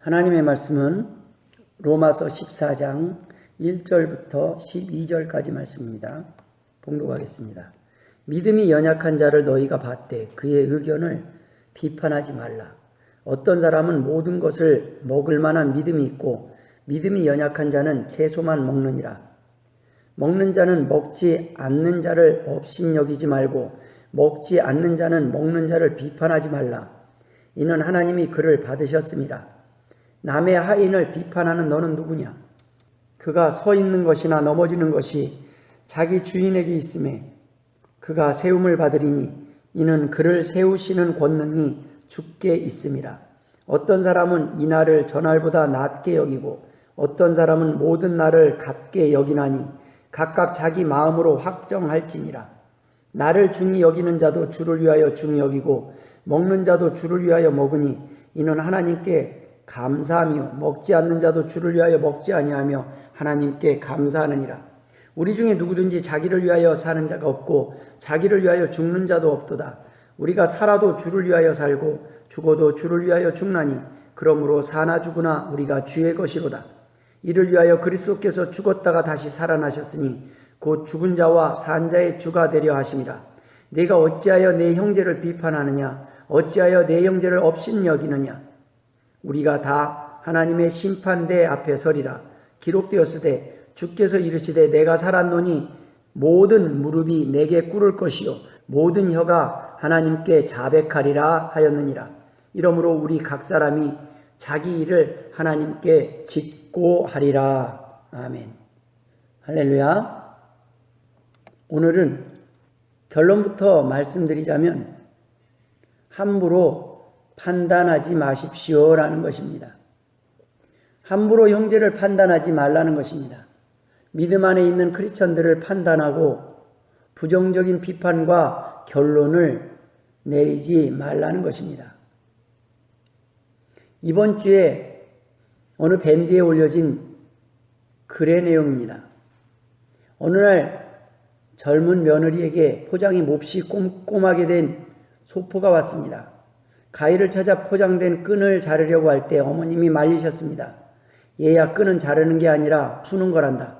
하나님의 말씀은 로마서 14장 1절부터 12절까지 말씀입니다. 봉독하겠습니다. 믿음이 연약한 자를 너희가 봤되 그의 의견을 비판하지 말라. 어떤 사람은 모든 것을 먹을 만한 믿음이 있고 믿음이 연약한 자는 채소만 먹느니라. 먹는 자는 먹지 않는 자를 업신여기지 말고 먹지 않는 자는 먹는 자를 비판하지 말라. 이는 하나님이 그를 받으셨습니다. 남의 하인을 비판하는 너는 누구냐? 그가 서 있는 것이나 넘어지는 것이 자기 주인에게 있음에 그가 세움을 받으리니 이는 그를 세우시는 권능이 주께 있음이라. 어떤 사람은 이 날을 저날보다 낮게 여기고 어떤 사람은 모든 날을 같게 여기나니 각각 자기 마음으로 확정할지니라. 나를 중히 여기는 자도 주를 위하여 중히 여기고 먹는 자도 주를 위하여 먹으니 이는 하나님께 감사하며 먹지 않는 자도 주를 위하여 먹지 아니하며 하나님께 감사하느니라. 우리 중에 누구든지 자기를 위하여 사는 자가 없고 자기를 위하여 죽는 자도 없도다. 우리가 살아도 주를 위하여 살고 죽어도 주를 위하여 죽나니 그러므로 사나 죽으나 우리가 주의 것이로다. 이를 위하여 그리스도께서 죽었다가 다시 살아나셨으니 곧 죽은 자와 산 자의 주가 되려 하심이라. 네가 어찌하여 내 형제를 비판하느냐? 어찌하여 내 형제를 업신여기느냐? 우리가 다 하나님의 심판대 앞에 서리라. 기록되었으되 주께서 이르시되 내가 살았노니 모든 무릎이 내게 꿇을 것이요 모든 혀가 하나님께 자백하리라 하였느니라. 이러므로 우리 각 사람이 자기 일을 하나님께 짓고 하리라. 아멘. 할렐루야. 오늘은 결론부터 말씀드리자면 함부로 판단하지 마십시오라는 것입니다. 함부로 형제를 판단하지 말라는 것입니다. 믿음 안에 있는 크리스천들을 판단하고 부정적인 비판과 결론을 내리지 말라는 것입니다. 이번 주에 어느 밴드에 올려진 글의 내용입니다. 어느 날 젊은 며느리에게 포장이 몹시 꼼꼼하게 된 소포가 왔습니다. 가위를 찾아 포장된 끈을 자르려고 할 때 어머님이 말리셨습니다. 얘야, 끈은 자르는 게 아니라 푸는 거란다.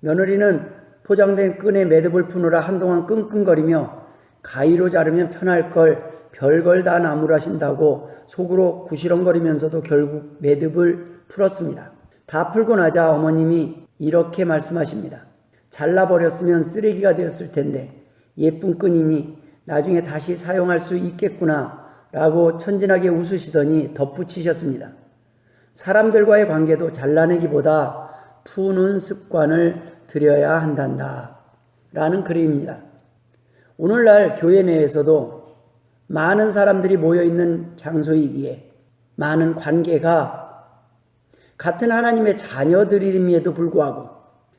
며느리는 포장된 끈에 매듭을 푸느라 한동안 끙끙거리며 가위로 자르면 편할 걸 별걸 다 나무라신다고 속으로 구시렁거리면서도 결국 매듭을 풀었습니다. 다 풀고 나자 어머님이 이렇게 말씀하십니다. 잘라버렸으면 쓰레기가 되었을 텐데 예쁜 끈이니 나중에 다시 사용할 수 있겠구나 라고 천진하게 웃으시더니 덧붙이셨습니다. 사람들과의 관계도 잘라내기보다 푸는 습관을 들여야 한단다 라는 글입니다. 오늘날 교회 내에서도 많은 사람들이 모여있는 장소이기에 많은 관계가 같은 하나님의 자녀들임에도 불구하고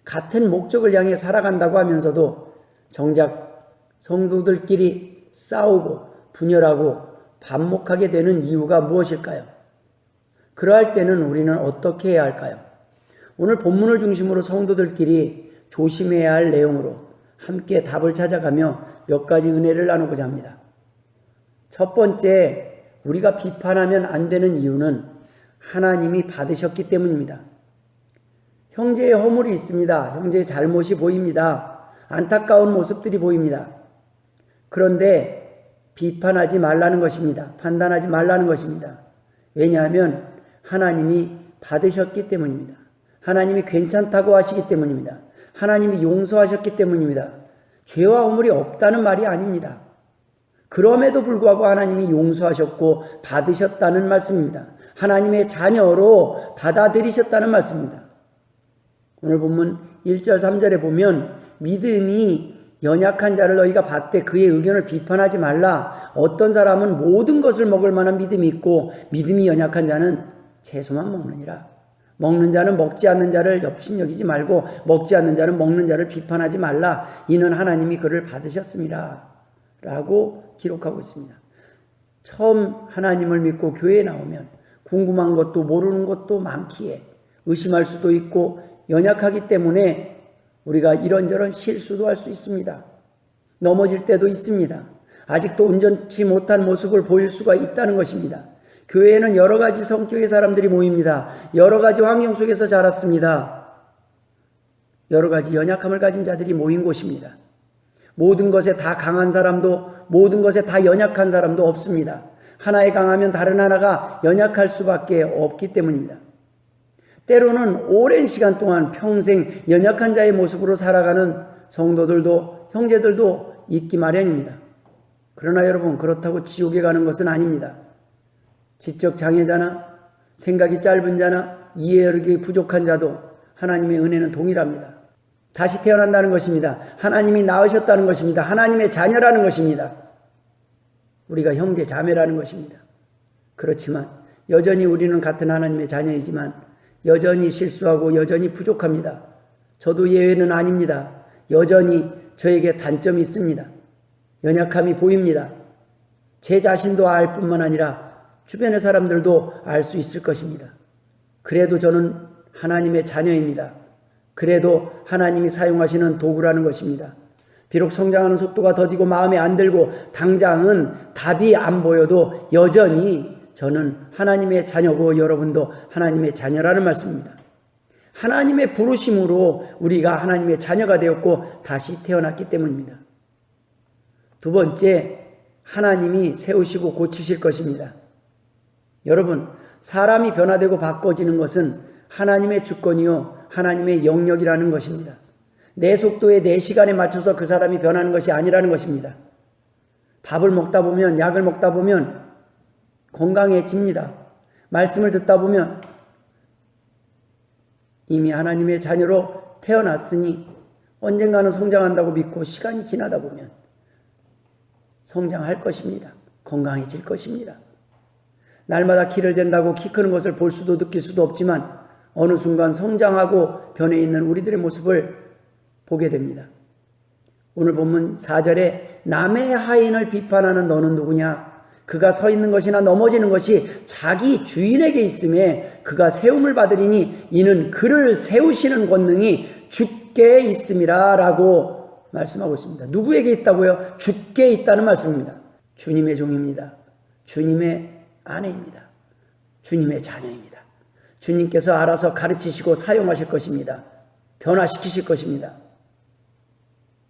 같은 목적을 향해 살아간다고 하면서도 정작 성도들끼리 싸우고 분열하고 반목하게 되는 이유가 무엇일까요? 그러할 때는 우리는 어떻게 해야 할까요? 오늘 본문을 중심으로 성도들끼리 조심해야 할 내용으로 함께 답을 찾아가며 몇 가지 은혜를 나누고자 합니다. 첫 번째, 우리가 비판하면 안 되는 이유는 하나님이 받으셨기 때문입니다. 형제의 허물이 있습니다. 형제의 잘못이 보입니다. 안타까운 모습들이 보입니다. 그런데 비판하지 말라는 것입니다. 판단하지 말라는 것입니다. 왜냐하면 하나님이 받으셨기 때문입니다. 하나님이 괜찮다고 하시기 때문입니다. 하나님이 용서하셨기 때문입니다. 죄와 허물이 없다는 말이 아닙니다. 그럼에도 불구하고 하나님이 용서하셨고 받으셨다는 말씀입니다. 하나님의 자녀로 받아들이셨다는 말씀입니다. 오늘 본문 1절 3절에 보면 믿음이 연약한 자를 너희가 봤되 그의 의견을 비판하지 말라. 어떤 사람은 모든 것을 먹을 만한 믿음이 있고 믿음이 연약한 자는 채소만 먹느니라. 먹는 자는 먹지 않는 자를 업신여기지 말고 먹지 않는 자는 먹는 자를 비판하지 말라. 이는 하나님이 그를 받으셨습니다 라고 기록하고 있습니다. 처음 하나님을 믿고 교회에 나오면 궁금한 것도 모르는 것도 많기에 의심할 수도 있고 연약하기 때문에 우리가 이런저런 실수도 할 수 있습니다. 넘어질 때도 있습니다. 아직도 온전치 못한 모습을 보일 수가 있다는 것입니다. 교회에는 여러 가지 성격의 사람들이 모입니다. 여러 가지 환경 속에서 자랐습니다. 여러 가지 연약함을 가진 자들이 모인 곳입니다. 모든 것에 다 강한 사람도, 모든 것에 다 연약한 사람도 없습니다. 하나에 강하면 다른 하나가 연약할 수밖에 없기 때문입니다. 때로는 오랜 시간 동안 평생 연약한 자의 모습으로 살아가는 성도들도, 형제들도 있기 마련입니다. 그러나 여러분, 그렇다고 지옥에 가는 것은 아닙니다. 지적 장애자나 생각이 짧은 자나 이해력이 부족한 자도 하나님의 은혜는 동일합니다. 다시 태어난다는 것입니다. 하나님이 낳으셨다는 것입니다. 하나님의 자녀라는 것입니다. 우리가 형제 자매라는 것입니다. 그렇지만 여전히 우리는 같은 하나님의 자녀이지만 여전히 실수하고 여전히 부족합니다. 저도 예외는 아닙니다. 여전히 저에게 단점이 있습니다. 연약함이 보입니다. 제 자신도 알 뿐만 아니라 주변의 사람들도 알 수 있을 것입니다. 그래도 저는 하나님의 자녀입니다. 그래도 하나님이 사용하시는 도구라는 것입니다. 비록 성장하는 속도가 더디고 마음에 안 들고 당장은 답이 안 보여도 여전히 저는 하나님의 자녀고 여러분도 하나님의 자녀라는 말씀입니다. 하나님의 부르심으로 우리가 하나님의 자녀가 되었고 다시 태어났기 때문입니다. 두 번째, 하나님이 세우시고 고치실 것입니다. 여러분, 사람이 변화되고 바꿔지는 것은 하나님의 주권이요 하나님의 영역이라는 것입니다. 내 속도에 내 시간에 맞춰서 그 사람이 변하는 것이 아니라는 것입니다. 밥을 먹다 보면, 약을 먹다 보면 건강해집니다. 말씀을 듣다 보면 이미 하나님의 자녀로 태어났으니 언젠가는 성장한다고 믿고 시간이 지나다 보면 성장할 것입니다. 건강해질 것입니다. 날마다 키를 잰다고 키 크는 것을 볼 수도 느낄 수도 없지만 어느 순간 성장하고 변해 있는 우리들의 모습을 보게 됩니다. 오늘 본문 4절에 남의 하인을 비판하는 너는 누구냐? 그가 서 있는 것이나 넘어지는 것이 자기 주인에게 있음에 그가 세움을 받으리니 이는 그를 세우시는 권능이 주께 있음이라 라고 말씀하고 있습니다. 누구에게 있다고요? 주께 있다는 말씀입니다. 주님의 종입니다. 주님의 아내입니다. 주님의 자녀입니다. 주님께서 알아서 가르치시고 사용하실 것입니다. 변화시키실 것입니다.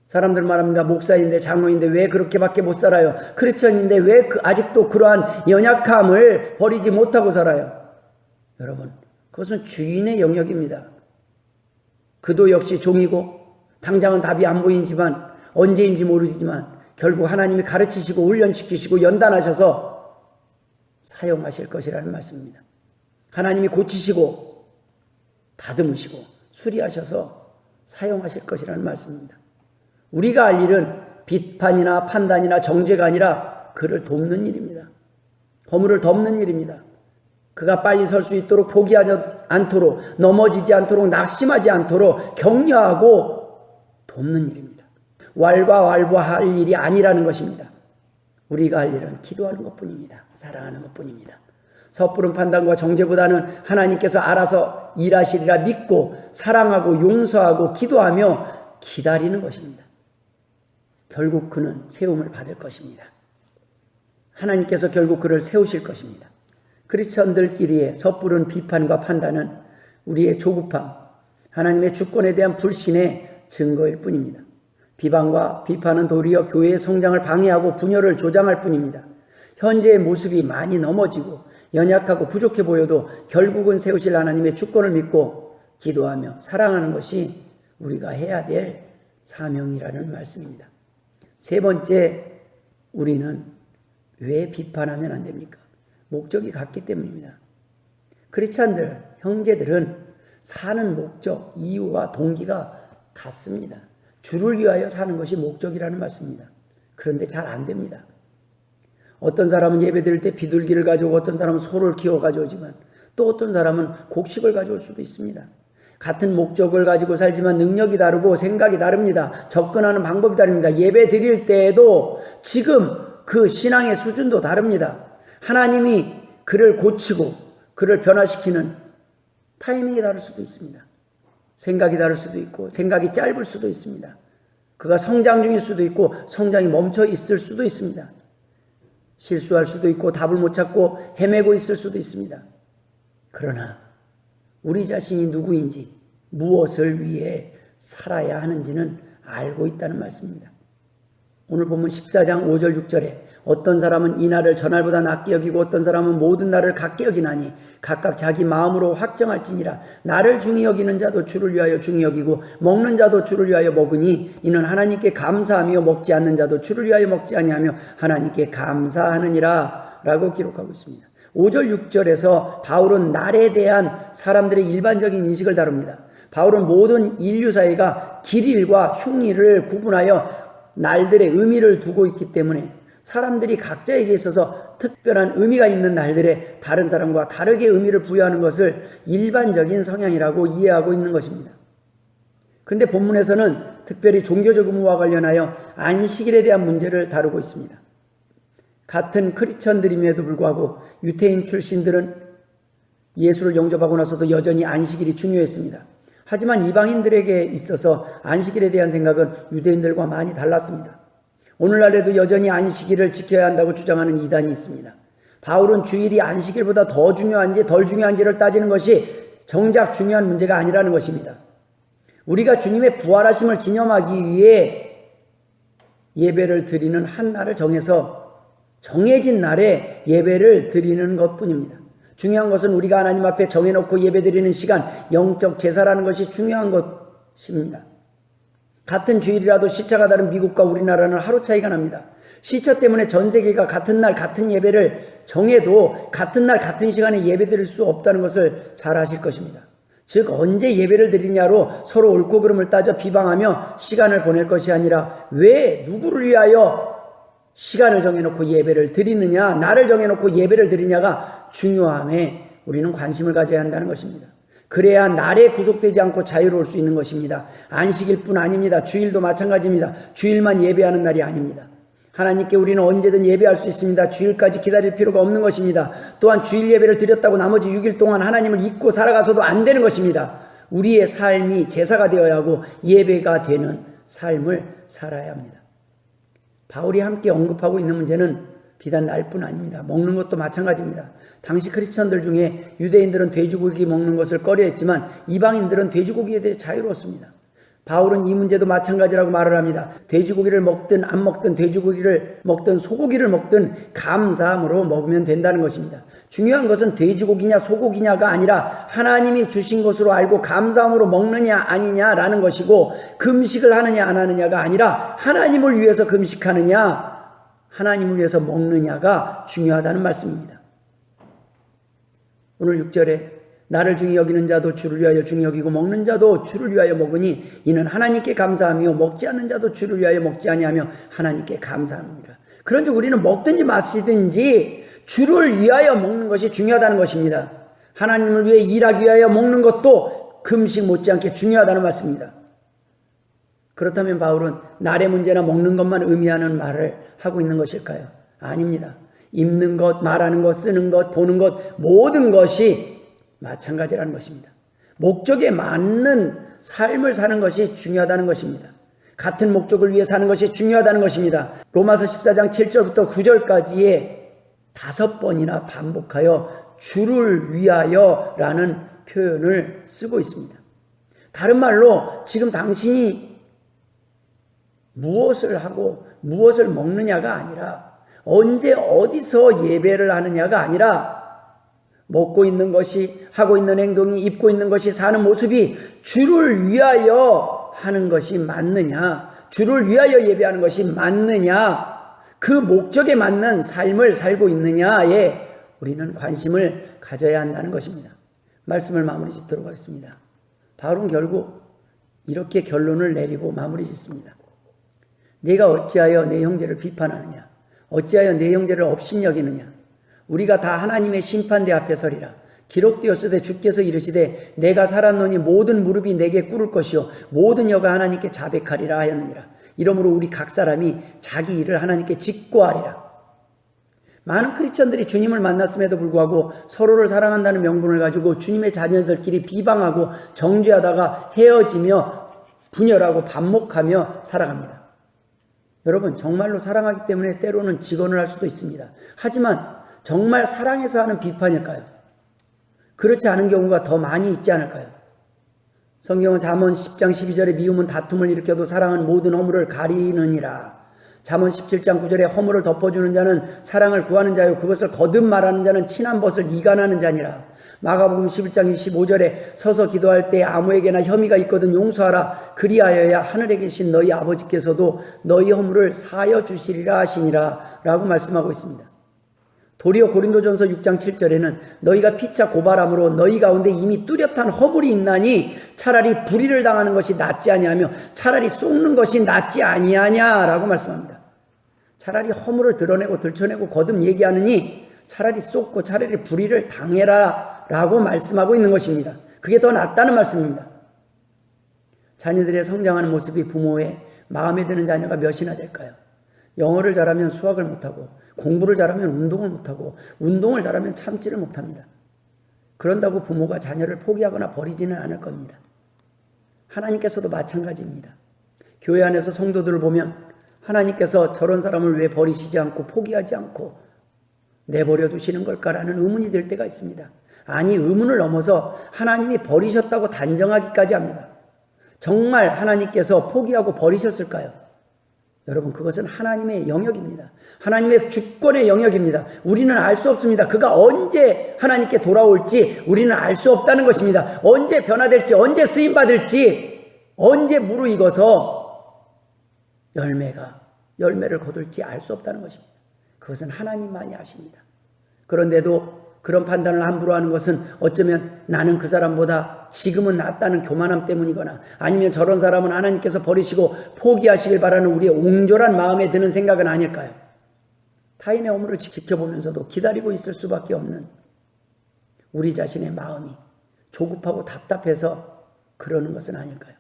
사람들 말합니다. 목사인데 장로인데 왜 그렇게밖에 못 살아요? 크리스천인데 왜 아직도 그러한 연약함을 버리지 못하고 살아요? 여러분, 그것은 주인의 영역입니다. 그도 역시 종이고 당장은 답이 안 보이지만 언제인지 모르지만 결국 하나님이 가르치시고 훈련시키시고 연단하셔서 사용하실 것이라는 말씀입니다. 하나님이 고치시고 다듬으시고 수리하셔서 사용하실 것이라는 말씀입니다. 우리가 할 일은 비판이나 판단이나 정죄가 아니라 그를 돕는 일입니다. 허물을 덮는 일입니다. 그가 빨리 설 수 있도록 포기하지 않도록, 넘어지지 않도록, 낙심하지 않도록 격려하고 돕는 일입니다. 왈가왈부할 일이 아니라는 것입니다. 우리가 할 일은 기도하는 것뿐입니다. 사랑하는 것뿐입니다. 섣부른 판단과 정죄보다는 하나님께서 알아서 일하시리라 믿고 사랑하고 용서하고 기도하며 기다리는 것입니다. 결국 그는 세움을 받을 것입니다. 하나님께서 결국 그를 세우실 것입니다. 크리스천들끼리의 섣부른 비판과 판단은 우리의 조급함, 하나님의 주권에 대한 불신의 증거일 뿐입니다. 비방과 비판은 도리어 교회의 성장을 방해하고 분열을 조장할 뿐입니다. 현재의 모습이 많이 넘어지고 연약하고 부족해 보여도 결국은 세우실 하나님의 주권을 믿고 기도하며 사랑하는 것이 우리가 해야 될 사명이라는 말씀입니다. 세 번째, 우리는 왜 비판하면 안 됩니까? 목적이 같기 때문입니다. 크리스찬들, 형제들은 사는 목적, 이유와 동기가 같습니다. 주를 위하여 사는 것이 목적이라는 말씀입니다. 그런데 잘 안 됩니다. 어떤 사람은 예배 드릴 때 비둘기를 가져오고 어떤 사람은 소를 키워 가져오지만 또 어떤 사람은 곡식을 가져올 수도 있습니다. 같은 목적을 가지고 살지만 능력이 다르고 생각이 다릅니다. 접근하는 방법이 다릅니다. 예배 드릴 때에도 지금 그 신앙의 수준도 다릅니다. 하나님이 그를 고치고 그를 변화시키는 타이밍이 다를 수도 있습니다. 생각이 다를 수도 있고 생각이 짧을 수도 있습니다. 그가 성장 중일 수도 있고 성장이 멈춰 있을 수도 있습니다. 실수할 수도 있고 답을 못 찾고 헤매고 있을 수도 있습니다. 그러나 우리 자신이 누구인지, 무엇을 위해 살아야 하는지는 알고 있다는 말씀입니다. 오늘 본문 14장 5절 6절에 어떤 사람은 이날을 저날보다 낫게 여기고 어떤 사람은 모든 날을 같게 여기나니 각각 자기 마음으로 확정할지니라. 나를 중히 여기는 자도 주를 위하여 중히 여기고 먹는 자도 주를 위하여 먹으니 이는 하나님께 감사하며 먹지 않는 자도 주를 위하여 먹지 아니하며 하나님께 감사하느니라 라고 기록하고 있습니다. 5절 6절에서 바울은 날에 대한 사람들의 일반적인 인식을 다룹니다. 바울은 모든 인류 사회가 길일과 흉일을 구분하여 날들의 의미를 두고 있기 때문에 사람들이 각자에게 있어서 특별한 의미가 있는 날들에 다른 사람과 다르게 의미를 부여하는 것을 일반적인 성향이라고 이해하고 있는 것입니다. 그런데 본문에서는 특별히 종교적 의무와 관련하여 안식일에 대한 문제를 다루고 있습니다. 같은 크리스천들임에도 불구하고 유대인 출신들은 예수를 영접하고 나서도 여전히 안식일이 중요했습니다. 하지만 이방인들에게 있어서 안식일에 대한 생각은 유대인들과 많이 달랐습니다. 오늘날에도 여전히 안식일을 지켜야 한다고 주장하는 이단이 있습니다. 바울은 주일이 안식일보다 더 중요한지 덜 중요한지를 따지는 것이 정작 중요한 문제가 아니라는 것입니다. 우리가 주님의 부활하심을 기념하기 위해 예배를 드리는 한 날을 정해서 정해진 날에 예배를 드리는 것뿐입니다. 중요한 것은 우리가 하나님 앞에 정해놓고 예배드리는 시간, 영적 제사라는 것이 중요한 것입니다. 같은 주일이라도 시차가 다른 미국과 우리나라는 하루 차이가 납니다. 시차 때문에 전 세계가 같은 날 같은 예배를 정해도 같은 날 같은 시간에 예배드릴 수 없다는 것을 잘 아실 것입니다. 즉 언제 예배를 드리냐로 서로 옳고 그름을 따져 비방하며 시간을 보낼 것이 아니라 왜 누구를 위하여 시간을 정해놓고 예배를 드리느냐, 날을 정해놓고 예배를 드리냐가 중요함에 우리는 관심을 가져야 한다는 것입니다. 그래야 날에 구속되지 않고 자유로울 수 있는 것입니다. 안식일뿐 아닙니다. 주일도 마찬가지입니다. 주일만 예배하는 날이 아닙니다. 하나님께 우리는 언제든 예배할 수 있습니다. 주일까지 기다릴 필요가 없는 것입니다. 또한 주일 예배를 드렸다고 나머지 6일 동안 하나님을 잊고 살아가서도 안 되는 것입니다. 우리의 삶이 제사가 되어야 하고 예배가 되는 삶을 살아야 합니다. 바울이 함께 언급하고 있는 문제는 비단 날뿐 아닙니다. 먹는 것도 마찬가지입니다. 당시 크리스천들 중에 유대인들은 돼지고기 먹는 것을 꺼려했지만 이방인들은 돼지고기에 대해 자유로웠습니다. 바울은 이 문제도 마찬가지라고 말을 합니다. 돼지고기를 먹든 안 먹든 돼지고기를 먹든 소고기를 먹든 감사함으로 먹으면 된다는 것입니다. 중요한 것은 돼지고기냐 소고기냐가 아니라 하나님이 주신 것으로 알고 감사함으로 먹느냐 아니냐라는 것이고 금식을 하느냐 안 하느냐가 아니라 하나님을 위해서 금식하느냐 하나님을 위해서 먹느냐가 중요하다는 말씀입니다. 오늘 6절에 나를 중히 여기는 자도 주를 위하여 중히 여기고 먹는 자도 주를 위하여 먹으니 이는 하나님께 감사하며 먹지 않는 자도 주를 위하여 먹지 아니하며 하나님께 감사합니다. 그런즉 우리는 먹든지 마시든지 주를 위하여 먹는 것이 중요하다는 것입니다. 하나님을 위해 일하기 위하여 먹는 것도 금식 못지않게 중요하다는 말씀입니다. 그렇다면 바울은 날의 문제나 먹는 것만 의미하는 말을 하고 있는 것일까요? 아닙니다. 입는 것, 말하는 것, 쓰는 것, 보는 것 모든 것이 마찬가지라는 것입니다. 목적에 맞는 삶을 사는 것이 중요하다는 것입니다. 같은 목적을 위해 사는 것이 중요하다는 것입니다. 로마서 14장 7절부터 9절까지의 5번이나 반복하여 주를 위하여 라는 표현을 쓰고 있습니다. 다른 말로 지금 당신이 무엇을 하고 무엇을 먹느냐가 아니라 언제 어디서 예배를 하느냐가 아니라 먹고 있는 것이, 하고 있는 행동이, 입고 있는 것이, 사는 모습이 주를 위하여 하는 것이 맞느냐, 주를 위하여 예배하는 것이 맞느냐, 그 목적에 맞는 삶을 살고 있느냐에 우리는 관심을 가져야 한다는 것입니다. 말씀을 마무리 짓도록 하겠습니다. 바울은 결국 이렇게 결론을 내리고 마무리 짓습니다. 내가 어찌하여 내 형제를 비판하느냐, 어찌하여 내 형제를 업신여기느냐. 우리가 다 하나님의 심판대 앞에 서리라. 기록되었으되 주께서 이르시되 내가 살았노니 모든 무릎이 내게 꿇을 것이요 모든 혀가 하나님께 자백하리라 하였느니라. 이러므로 우리 각 사람이 자기 일을 하나님께 직고하리라. 많은 크리스천들이 주님을 만났음에도 불구하고 서로를 사랑한다는 명분을 가지고 주님의 자녀들끼리 비방하고 정죄하다가 헤어지며 분열하고 반목하며 살아갑니다. 여러분, 정말로 사랑하기 때문에 때로는 직언을 할 수도 있습니다. 하지만 정말 사랑해서 하는 비판일까요? 그렇지 않은 경우가 더 많이 있지 않을까요? 성경은 잠언 10장 12절에 미움은 다툼을 일으켜도 사랑은 모든 허물을 가리느니라. 잠언 17장 9절에 허물을 덮어주는 자는 사랑을 구하는 자요 그것을 거듭 말하는 자는 친한 벗을 이간하는 자니라. 마가복음 11장 25절에 서서 기도할 때 아무에게나 혐의가 있거든 용서하라. 그리하여야 하늘에 계신 너희 아버지께서도 너희 허물을 사하여 주시리라 하시니라 라고 말씀하고 있습니다. 도리어 고린도전서 6장 7절에는 너희가 피차 고발함으로 너희 가운데 이미 뚜렷한 허물이 있나니 차라리 불의를 당하는 것이 낫지 아니하며 차라리 속는 것이 낫지 아니하냐라고 말씀합니다. 차라리 허물을 드러내고 들춰내고 거듭 얘기하느니 차라리 쏟고 차라리 불의를 당해라 라고 말씀하고 있는 것입니다. 그게 더 낫다는 말씀입니다. 자녀들의 성장하는 모습이 부모의 마음에 드는 자녀가 몇이나 될까요? 영어를 잘하면 수학을 못하고 공부를 잘하면 운동을 못하고 운동을 잘하면 참지를 못합니다. 그런다고 부모가 자녀를 포기하거나 버리지는 않을 겁니다. 하나님께서도 마찬가지입니다. 교회 안에서 성도들을 보면 하나님께서 저런 사람을 왜 버리시지 않고 포기하지 않고 내버려 두시는 걸까라는 의문이 들 때가 있습니다. 아니, 의문을 넘어서 하나님이 버리셨다고 단정하기까지 합니다. 정말 하나님께서 포기하고 버리셨을까요? 여러분, 그것은 하나님의 영역입니다. 하나님의 주권의 영역입니다. 우리는 알 수 없습니다. 그가 언제 하나님께 돌아올지 우리는 알 수 없다는 것입니다. 언제 변화될지, 언제 쓰임받을지, 언제 무르익어서 열매를 거둘지 알 수 없다는 것입니다. 그것은 하나님만이 아십니다. 그런데도 그런 판단을 함부로 하는 것은 어쩌면 나는 그 사람보다 지금은 낫다는 교만함 때문이거나 아니면 저런 사람은 하나님께서 버리시고 포기하시길 바라는 우리의 옹졸한 마음에 드는 생각은 아닐까요? 타인의 허물을 지켜보면서도 기다리고 있을 수밖에 없는 우리 자신의 마음이 조급하고 답답해서 그러는 것은 아닐까요?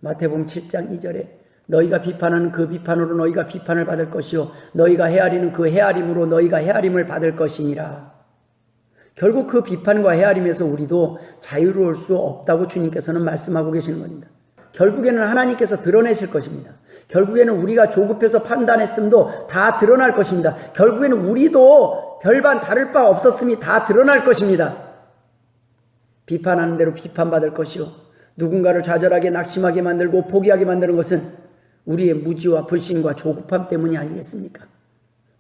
마태복음 7장 2절에 너희가 비판하는 그 비판으로 너희가 비판을 받을 것이요 너희가 헤아리는 그 헤아림으로 너희가 헤아림을 받을 것이니라. 결국 그 비판과 헤아림에서 우리도 자유로울 수 없다고 주님께서는 말씀하고 계시는 겁니다. 결국에는 하나님께서 드러내실 것입니다. 결국에는 우리가 조급해서 판단했음도 다 드러날 것입니다. 결국에는 우리도 별반 다를 바 없었음이 다 드러날 것입니다. 비판하는 대로 비판받을 것이요 누군가를 좌절하게 낙심하게 만들고 포기하게 만드는 것은 우리의 무지와 불신과 조급함 때문이 아니겠습니까?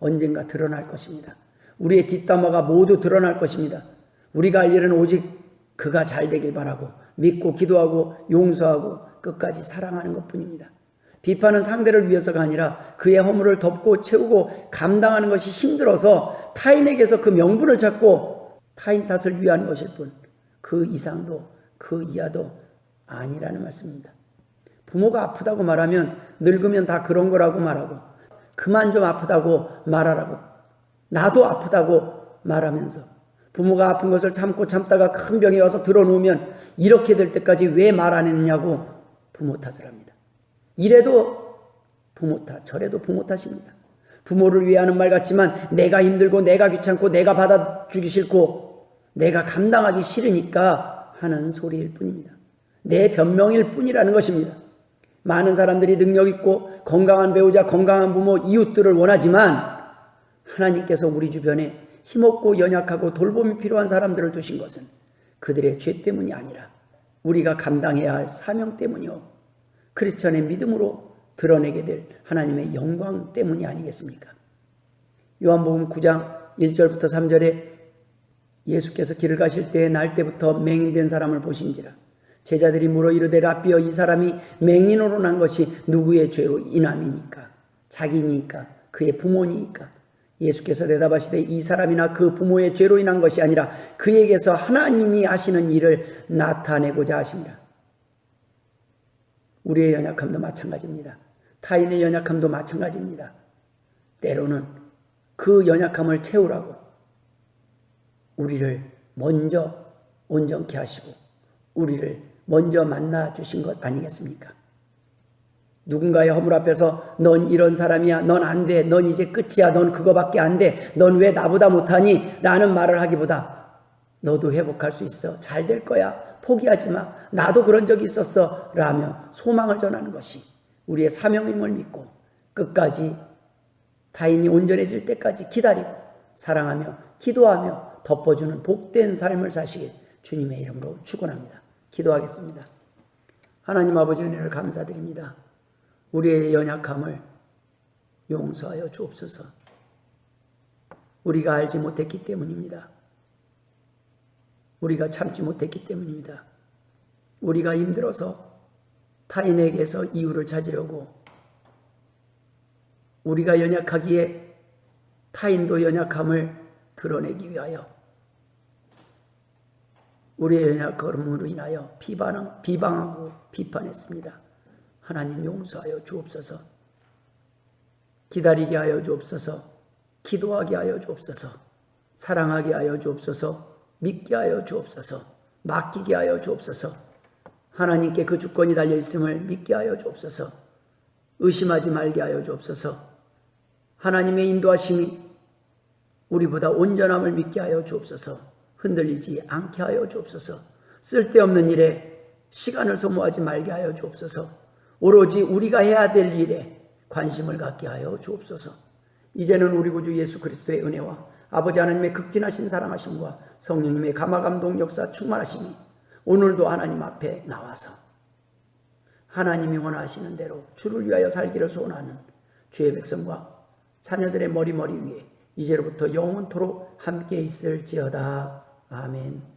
언젠가 드러날 것입니다. 우리의 뒷담화가 모두 드러날 것입니다. 우리가 할 일은 오직 그가 잘 되길 바라고 믿고 기도하고 용서하고 끝까지 사랑하는 것뿐입니다. 비판은 상대를 위해서가 아니라 그의 허물을 덮고 채우고 감당하는 것이 힘들어서 타인에게서 그 명분을 찾고 타인 탓을 위한 것일 뿐 그 이상도 그 이하도 아니라는 말씀입니다. 부모가 아프다고 말하면 늙으면 다 그런 거라고 말하고 그만 좀 아프다고 말하라고 나도 아프다고 말하면서 부모가 아픈 것을 참고 참다가 큰 병이 와서 드러누우면 이렇게 될 때까지 왜 말 안 했느냐고 부모 탓을 합니다. 이래도 부모 탓, 저래도 부모 탓입니다. 부모를 위해 하는 말 같지만 내가 힘들고 내가 귀찮고 내가 받아주기 싫고 내가 감당하기 싫으니까 하는 소리일 뿐입니다. 내 변명일 뿐이라는 것입니다. 많은 사람들이 능력 있고 건강한 배우자, 건강한 부모, 이웃들을 원하지만 하나님께서 우리 주변에 힘없고 연약하고 돌봄이 필요한 사람들을 두신 것은 그들의 죄 때문이 아니라 우리가 감당해야 할 사명 때문이요 크리스천의 믿음으로 드러내게 될 하나님의 영광 때문이 아니겠습니까? 요한복음 9장 1절부터 3절에 예수께서 길을 가실 때에 날 때부터 맹인된 사람을 보신지라 제자들이 물어 이르되 라삐여 이 사람이 맹인으로 난 것이 누구의 죄로 인함이니까 자기니까 그의 부모니까 예수께서 대답하시되 이 사람이나 그 부모의 죄로 인한 것이 아니라 그에게서 하나님이 하시는 일을 나타내고자 하십니다. 우리의 연약함도 마찬가지입니다. 타인의 연약함도 마찬가지입니다. 때로는 그 연약함을 채우라고 우리를 먼저 온전케 하시고 우리를 먼저 만나 주신 것 아니겠습니까? 누군가의 허물 앞에서 넌 이런 사람이야, 넌 안 돼, 넌 이제 끝이야, 넌 그거밖에 안 돼, 넌 왜 나보다 못하니? 라는 말을 하기보다 너도 회복할 수 있어, 잘 될 거야, 포기하지 마, 나도 그런 적이 있었어 라며 소망을 전하는 것이 우리의 사명임을 믿고 끝까지 타인이 온전해질 때까지 기다리고 사랑하며 기도하며 덮어주는 복된 삶을 사시길 주님의 이름으로 축원합니다. 기도하겠습니다. 하나님 아버지 은혜를 감사드립니다. 우리의 연약함을 용서하여 주옵소서. 우리가 알지 못했기 때문입니다. 우리가 참지 못했기 때문입니다. 우리가 힘들어서 타인에게서 이유를 찾으려고, 우리가 연약하기에 타인도 연약함을 드러내기 위하여 우리의 연약함으로 인하여 비방하고 비판했습니다. 하나님 용서하여 주옵소서. 기다리게 하여 주옵소서. 기도하게 하여 주옵소서. 사랑하게 하여 주옵소서. 믿게 하여 주옵소서. 맡기게 하여 주옵소서. 하나님께 그 주권이 달려있음을 믿게 하여 주옵소서. 의심하지 말게 하여 주옵소서. 하나님의 인도하심이 우리보다 온전함을 믿게 하여 주옵소서. 흔들리지 않게 하여 주옵소서. 쓸데없는 일에 시간을 소모하지 말게 하여 주옵소서. 오로지 우리가 해야 될 일에 관심을 갖게 하여 주옵소서. 이제는 우리 구주 예수 그리스도의 은혜와 아버지 하나님의 극진하신 사랑하심과 성령님의 감화감동 역사 충만하심이 오늘도 하나님 앞에 나와서 하나님이 원하시는 대로 주를 위하여 살기를 소원하는 주의 백성과 자녀들의 머리 위에 이제로부터 영원토록 함께 있을지어다. 아멘.